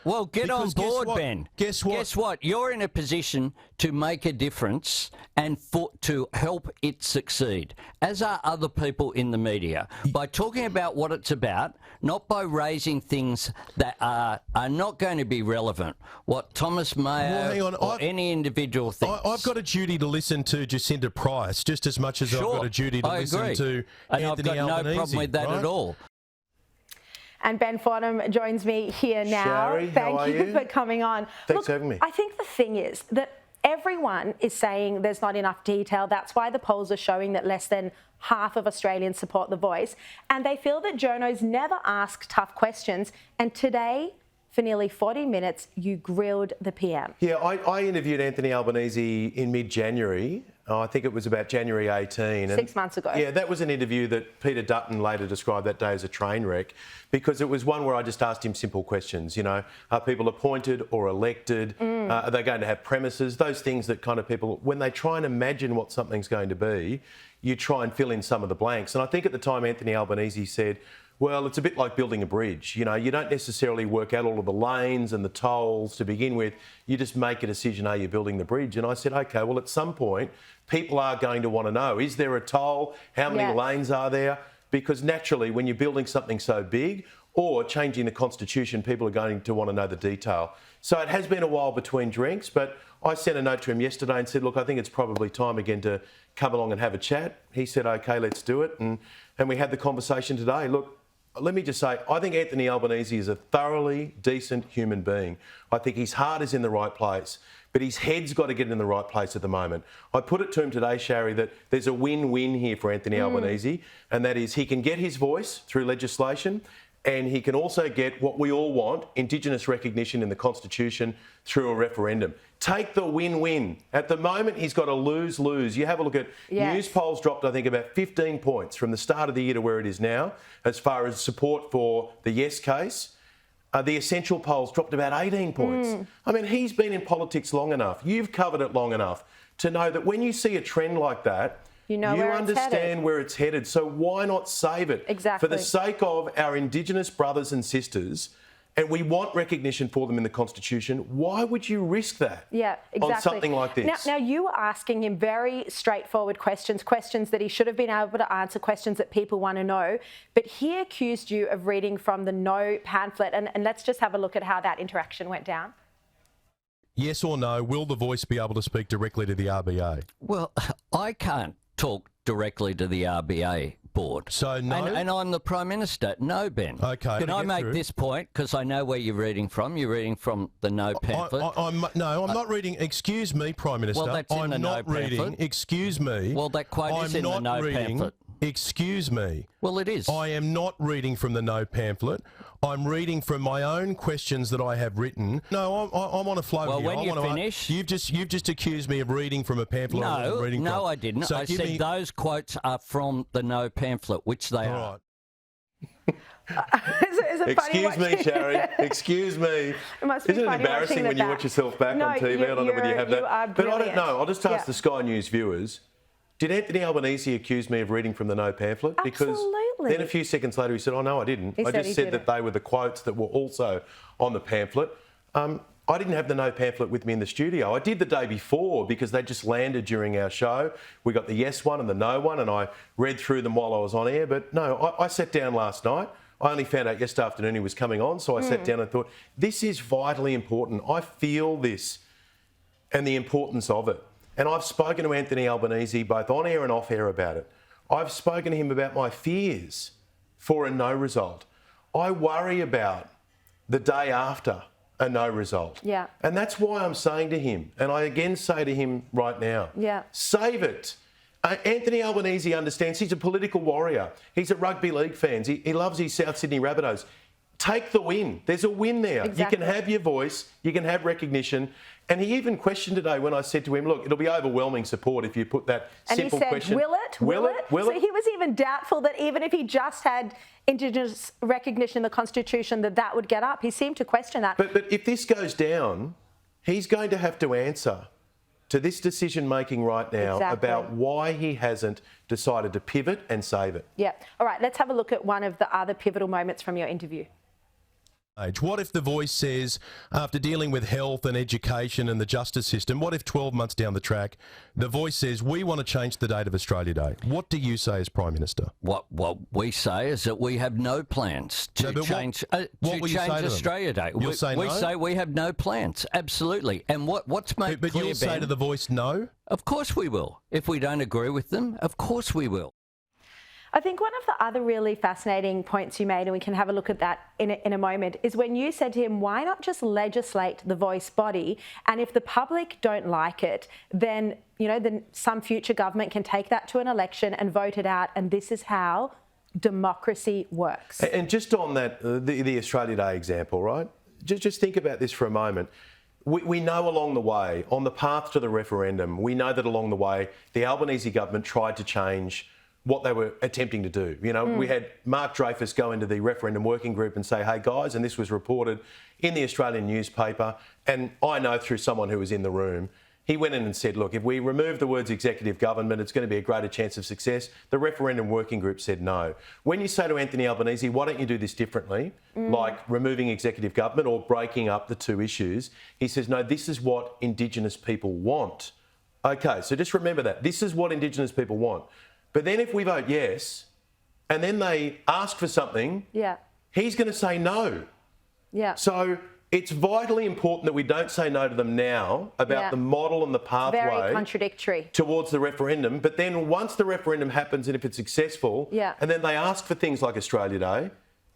Well, get on board, Ben. Guess what? Guess what? You're in a position to make a difference and to help it succeed, as are other people in the media, by talking about what it's about, not by raising things that are not going to be relevant. What Thomas Mayo or any individual thinks. I've got a duty to listen to Jacinta Price just as much as I've got a duty to listen to Anthony Albanese. And I've got no problem with that at all. And Ben Fordham joins me here now. Shari, Thank you for coming on. Thanks for having me. I think the thing is that everyone is saying there's not enough detail. That's why the polls are showing that less than half of Australians support the Voice. And they feel that journos never ask tough questions. And today, for nearly 40 minutes, you grilled the PM. Yeah, I interviewed Anthony Albanese in mid-January. I think it was about January 18. 6 months ago. Yeah, that was an interview that Peter Dutton later described that day as a train wreck, because it was one where I just asked him simple questions. You know, are people appointed or elected? Are they going to have premises? Those things that kind of people, when they try and imagine what something's going to be, you try and fill in some of the blanks. And I think at the time Anthony Albanese said, well, it's a bit like building a bridge. You know, you don't necessarily work out all of the lanes and the tolls to begin with. You just make a decision, are you building the bridge? And I said, OK, well, at some point, people are going to want to know, is there a toll? How many lanes are there? Because naturally, when you're building something so big or changing the constitution, people are going to want to know the detail. So it has been a while between drinks, but I sent a note to him yesterday and said, look, I think it's probably time again to come along and have a chat. He said, OK, let's do it. And we had the conversation today. Look, let me just say, I think Anthony Albanese is a thoroughly decent human being. I think his heart is in the right place, but his head's got to get in the right place at the moment. I put it to him today, Shari, that there's a win-win here for Anthony Albanese, and that is he can get his voice through legislation, and he can also get what we all want, Indigenous recognition in the Constitution, through a referendum. Take the win-win. At the moment, he's got a lose-lose. You have a look at Newspoll's dropped, I think, about 15 points from the start of the year to where it is now, as far as support for the yes case. The Essential polls dropped about 18 points. I mean, he's been in politics long enough. You've covered it long enough to know that when you see a trend like that, you understand where it's headed. So why not save it? Exactly. For the sake of our Indigenous brothers and sisters, and we want recognition for them in the Constitution, why would you risk that on something like this? Now, you were asking him very straightforward questions that he should have been able to answer, questions that people want to know. But he accused you of reading from the No pamphlet. And let's just have a look at how that interaction went down. Yes or no, will the Voice be able to speak directly to the RBA? Well, I can't talk directly to the RBA board. So no? And I'm the Prime Minister. No, Ben. Okay. Can I make this point? Because I know where you're reading from. You're reading from the No pamphlet. I'm not reading. Excuse me, Prime Minister. Well, that's in the No pamphlet. Excuse me. Well, that quote is in the No pamphlet. Excuse me. Well, it is. I am not reading from the No pamphlet. I'm reading from my own questions that I have written. No, I'm on a flow here. Well, when you finish... You've just accused me of reading from a pamphlet. No, I didn't. So I said those quotes are from the No pamphlet, which they are. Excuse me, Shari. Excuse me. Isn't it embarrassing when you watch yourself back on TV? I don't know whether you have that. But I don't know. I'll just ask the Sky News viewers. Did Anthony Albanese accuse me of reading from the No pamphlet? Because then a few seconds later he said, oh, no, I didn't. I just said that they were the quotes that were also on the pamphlet. I didn't have the No pamphlet with me in the studio. I did the day before because they just landed during our show. We got the yes one and the no one, and I read through them while I was on air. But no, I sat down last night. I only found out yesterday afternoon he was coming on, so I sat down and thought, this is vitally important. I feel this and the importance of it. And I've spoken to Anthony Albanese both on air and off air about it. I've spoken to him about my fears for a no result. I worry about the day after a no result. Yeah. And that's why I'm saying to him, and I again say to him right now, save it. Anthony Albanese understands he's a political warrior. He's a rugby league fan. He loves his South Sydney Rabbitohs. Take the win. There's a win there. Exactly. You can have your voice. You can have recognition. And he even questioned today when I said to him, look, it'll be overwhelming support if you put that simple question. And he said, will it? So he was even doubtful that even if he just had Indigenous recognition in the Constitution, that would get up. He seemed to question that. But if this goes down, he's going to have to answer to this decision-making right now about why he hasn't decided to pivot and save it. Yeah. All right, let's have a look at one of the other pivotal moments from your interview. What if the Voice says, after dealing with health and education and the justice system, what if 12 months down the track, the Voice says, we want to change the date of Australia Day? What do you say as Prime Minister? What we say is that we have no plans to change Australia Day. You'll say no? We say we have no plans, absolutely. And what's made But clear, you'll say Ben, to the Voice no? Of course we will. If we don't agree with them, of course we will. I think one of the other really fascinating points you made, and we can have a look at that in a moment, is when you said to him, why not just legislate the Voice body? And if the public don't like it, then, then some future government can take that to an election and vote it out. And this is how democracy works. And just on that, the Australia Day example, right? Just think about this for a moment. We know along the way, on the path to the referendum, we know that along the way, the Albanese government tried to change what they were attempting to do. We had Mark Dreyfus go into the referendum working group and say, hey guys, and this was reported in the Australian newspaper, and I know through someone who was in the room, he went in and said, look, if we remove the words executive government, it's going to be a greater chance of success. The referendum working group said no. When you say to Anthony Albanese, why don't you do this differently, like removing executive government or breaking up the two issues, he says, no, this is what Indigenous people want. Okay, so just remember that. This is what Indigenous people want. But then if we vote yes, and then they ask for something, he's going to say no. So it's vitally important that we don't say no to them now about the model and the pathway. Very contradictory. Towards the referendum. But then once the referendum happens and if it's successful, and then they ask for things like Australia Day,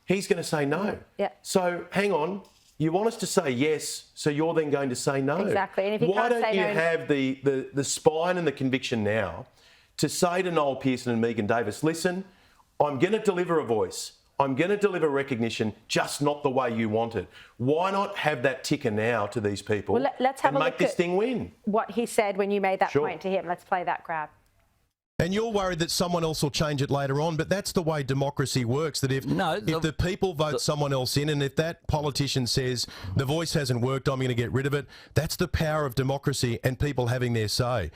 he's going to say no. So hang on. You want us to say yes, so you're then going to say no. Exactly. And if you Why can't don't say you no, have the spine and the conviction now to say to Noel Pearson and Megan Davis, listen, I'm going to deliver a voice. I'm going to deliver recognition, just not the way you want it. Why not have that ticker now to these people let's have and a make look this at thing win? What he said when you made that point to him. Let's play that grab. And you're worried that someone else will change it later on, but that's the way democracy works, that if the people vote someone else in, and if that politician says, the Voice hasn't worked, I'm going to get rid of it, that's the power of democracy and people having their say.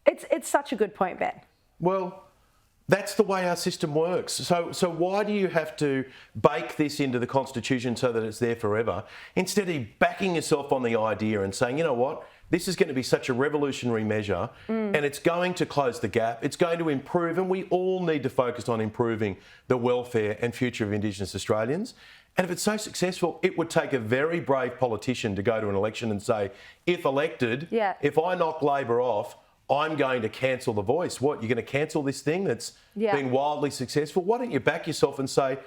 It's such a good point, Ben. Well, that's the way our system works. So why do you have to bake this into the Constitution so that it's there forever, instead of backing yourself on the idea and saying, you know what, this is going to be such a revolutionary measure and it's going to close the gap, it's going to improve, and we all need to focus on improving the welfare and future of Indigenous Australians. And if it's so successful, it would take a very brave politician to go to an election and say, if elected, if I knock Labor off, I'm going to cancel the Voice. What, you're going to cancel this thing that's been wildly successful? Why don't you back yourself and say,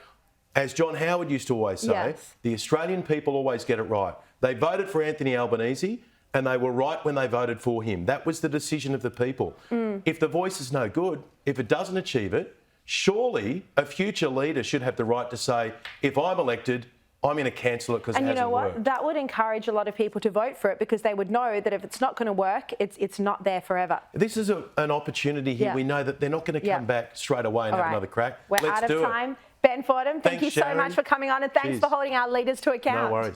as John Howard used to always say, the Australian people always get it right. They voted for Anthony Albanese and they were right when they voted for him. That was the decision of the people. If the Voice is no good, if it doesn't achieve it, surely a future leader should have the right to say, if I'm elected, I'm going to cancel it because it hasn't worked. And you know what? That would encourage a lot of people to vote for it because they would know that if it's not going to work, it's not there forever. This is an opportunity here. We know that they're not going to come back straight away and have another crack. We're out of time. Ben Fordham, thank you so much for coming on, and thanks for holding our leaders to account. No worries.